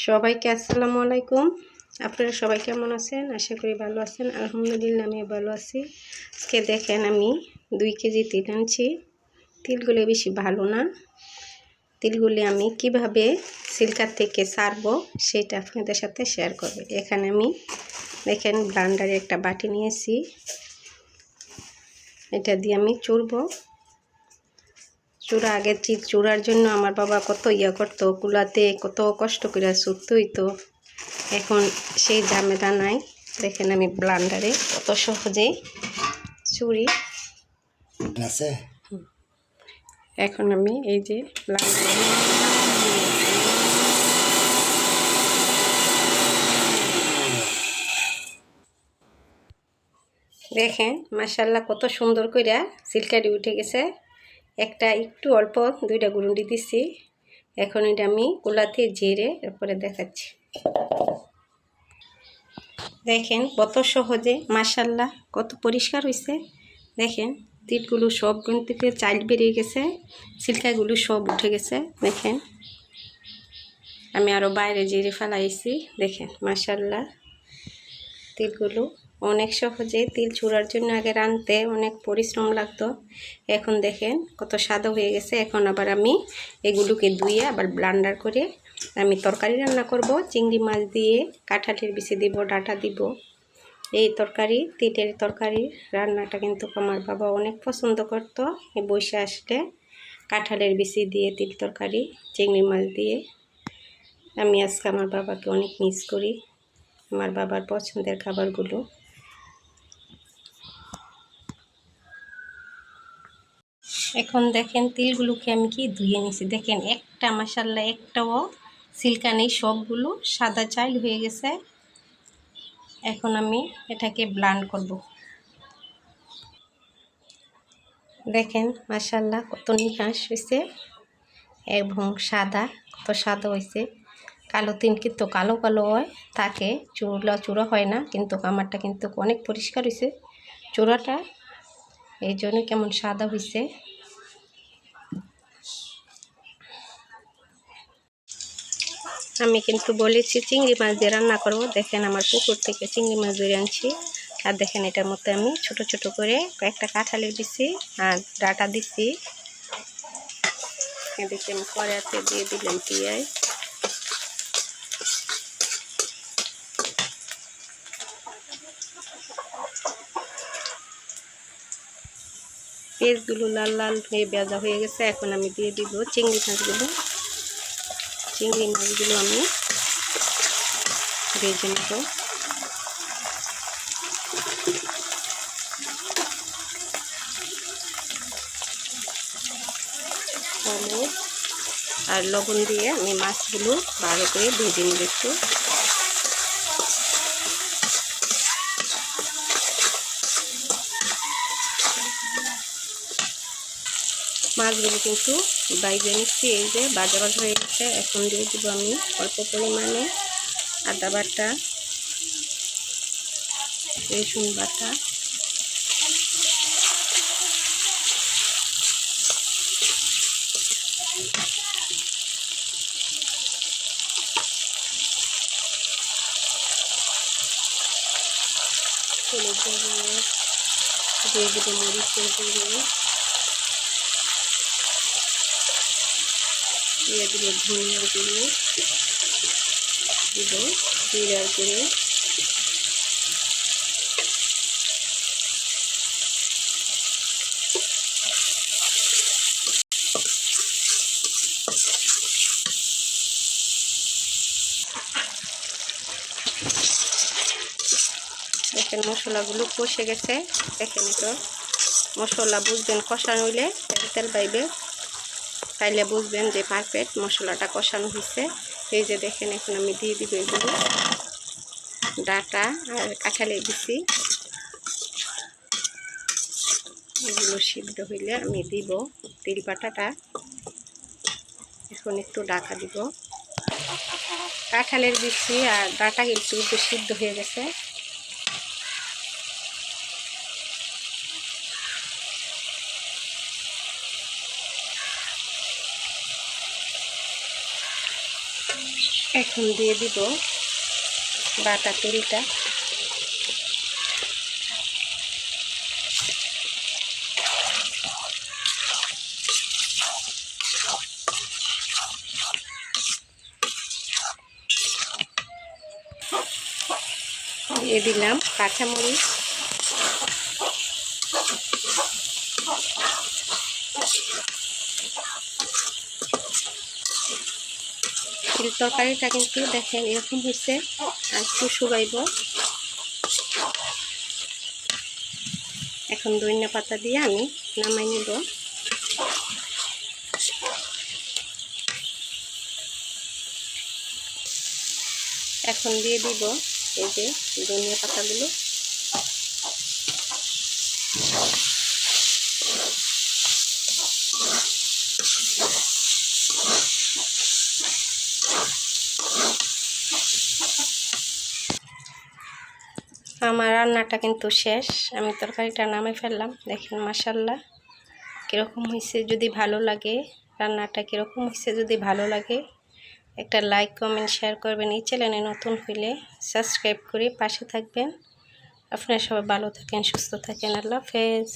সবাইকে আসসালামু আলাইকুম। আপনারা সবাই কেমন আছেন? আশা করি ভালো আছেন। আলহামদুলিল্লাহ আমি ভালো আছি। আজকে দেখেন আমি 2 কেজি তিল আনছি। তিলগুলো বেশি ভালো না। তিলগুলি আমি কিভাবে সিল্কার থেকে ছাড়বো সেটা আপনাদের সাথে শেয়ার করব। এখানে আমি দেখেন ব্লেন্ডারে একটা বাটি নিয়েছি। এটা দিয়ে আমি চুরবো। চূড়া আগে চূড়ার জন্য আমার বাবা কত করতো, কুলাতে কত কষ্ট করে চুরতে হইতো। এখন সেই ঝামেলা নাই। দেখেন আমি ব্লেন্ডারে কত সহজে চুরি আছে। এখন আমি এই যে ব্লেন্ডারে দেখেন মাশাআল্লাহ কত সুন্দর কইরা সিল্কাটি উঠে গেছে। একটা একটু অল্প 2টা গুঁড়ি দিছি। এখন এটা আমি কুলাতে ঝেড়ে এরপরে দেখাচ্ছি। দেখেন কত সহজে মাশাআল্লাহ কত পরিষ্কার হয়েছে। দেখেন তিলগুলো সব গুণ থেকে চাল বেরিয়ে গেছে, সিল্কাগুলো সব উঠে গেছে। দেখেন আমি আরও বাইরে ঝেড়ে ফেলাইছি। দেখেন মাশাআল্লাহ তিলগুলো অনেক সহজে তিল চূড়ার জন্য আগে রাঁধতে অনেক পরিশ্রম লাগতো। এখন দেখেন কত সাদা হয়ে গেছে। এখন আবার আমি এগুলোকে ধুয়ে আবার ব্লেন্ডার করে আমি তরকারি রান্না করব। চিংড়ি মাছ দিয়ে কাঁঠালের বিচি দিব, ডাঁটা দিব। এই তরকারি তিলের তরকারি রান্নাটা কিন্তু আমার বাবা অনেক পছন্দ করতো। এই বৈশে আসলে কাঁঠালের বিচি দিয়ে তিল তরকারি চিংড়ি মাছ দিয়ে। আমি আজকে আমার বাবাকে অনেক মিস করি, আমার বাবার পছন্দের খাবারগুলো। এখন দেখেন তিলগুলোকে আমি কি ধুয়ে নিছি। দেখেন একটা মাশাআল্লাহ একটাও সিল্কা নেই, সবগুলো সাদা চাল হয়ে গেছে। এখন আমি এটাকে ব্লেন্ড করব। দেখেন মাশাআল্লাহ কত নিহাস হয়েছে এবং সাদা, কত সাদা হয়েছে। কালো তিল কিন্তু কালো কালো হয় থাকে, চূড়া হয় না, কিন্তু আমারটা কিন্তু অনেক পরিষ্কার হয়েছে চূড়াটা, এই জন্য কেমন সাদা হয়েছে। আমি কিন্তু বলেছি চিংড়ি মাছ দিয়ে রান্না করবো। দেখেন আমার পুকুর থেকে চিংড়ি মাছ ধরে আনছি। আর দেখেন এটার মধ্যে আমি ছোট ছোট করে কয়েকটা কাঁঠালের দিছি আর ডাঁটা দিছি। এদিকে আমি কড়াইতে দিয়ে দিলাম পেঁয়াজ। পেঁয়াজগুলো লাল লাল হয়ে ভাজা হয়ে গেছে। এখন আমি দিয়ে দিব চিংড়ি মাছগুলো। চিংড়ি মাছগুলো আমি ভেজে নেব। হলুদ আর লবণ দিয়ে আমি মাছগুলো ভালো করে ভেজে নেব একটু। মাছগুলো কিন্তু বাইরে নিচ্ছি, এই যে ভাজা ভাজা হয়ে গেছে। এখন দিয়ে দেবো আমি অল্প পরিমাণে আদা বাটা, রসুন বাটা, দিয়ে দেবো মরিচের গুঁড়ো, দিয়ে দেবো ধনিয়ার গুঁড়ো, দেবো জিরার গুঁড়ো, দেখেন মশলাগুলো কষে গেছে। দেখেন তো মশলা বুঝবেন কষানো হইলে তেল পাইবে, তাইলে বুঝবেন যে পারফেক্ট মশলাটা কষানো হয়েছে। এই যে দেখেন এখন আমি দিয়ে দিব এগুলো ডাঁটা আর কাঁঠালের বিচি। এগুলো সিদ্ধ হইলে আমি দিব তিল বাটাটা। এখন একটু ঢাকা দিব। কাঁঠালের বিচি আর ডাঁটা কিন্তু একটু সিদ্ধ হয়ে গেছে। এখন দিয়ে দিব বাটা তেলটা। দিয়ে দিলাম কাঁচামরিচ, তরকারিটা কিন্তু দেখেন এরকম হয়েছে, আর একটু শুকাইব। এখন ধনিয়া পাতা দিয়ে আমি নামাই নিব। এখন দিয়ে দিব এই যে ধনিয়া পাতাগুলো। আমার রান্নাটা কিন্তু শেষ, আমি তরকারিটা নামে ফেললাম। দেখেন মাশাআল্লাহ কীরকম হয়েছে। যদি ভালো লাগে রান্নাটা কীরকম হয়েছে, যদি ভালো লাগে একটা লাইক কমেন্ট শেয়ার করবেন। এই চ্যানেলে নতুন হইলে সাবস্ক্রাইব করে পাশে থাকবেন। আপনারা সবাই ভালো থাকেন, সুস্থ থাকেন। আল্লাহ হাফেজ।